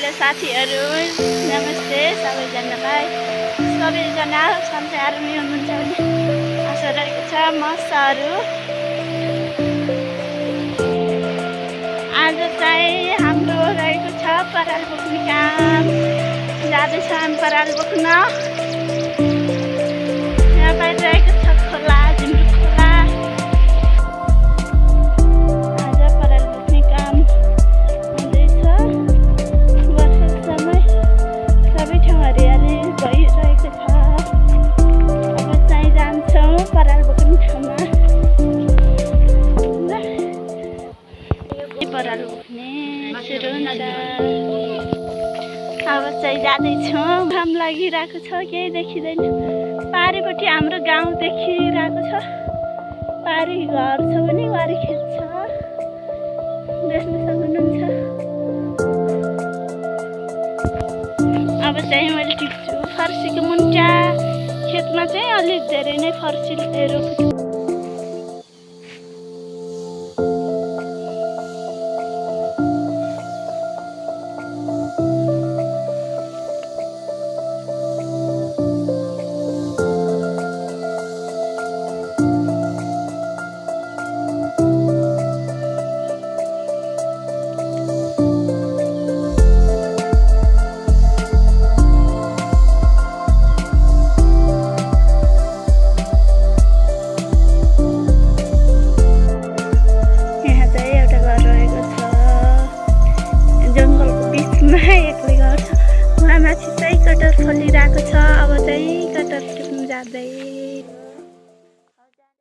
Hello साथीहरू, नमस्ते सबैजनालाई। सबैजना सन्चै आरामै हुनुहुन्छ भने आशा रहेको छ। म सरू। आज चाहिँ हाम्रो रहेको छ पराल बोक्ने काम। जाँदैछ हामी पराल बोक्न। यहाँ बाहिर रहेको छ खोला, झिम्रू खोला। आज पराल बोक्ने काम हुँदैछ। वर्षा समय सबै ठाउँ हरियाली भइरहेको छ। अब चाहिँ जान्छौँ पराल बोक्ने ठाउँमा। पराल बोक्ने सुरु हुन्छ। अब चाहिँ जाँदैछौँ। घाम लागिरहेको छ, केही देखिँदैन। पारिपट्टि हाम्रो गाउँ देखिरहेको छ। पारि घर छ भने वारी खेत छ, देख्न सक्नुहुन्छ। अब चाहिँ मैले टिप्छु फर्सीको मुन्टा। खेतमा चाहिँ अलिक धेरै नै फर्सी रोपेको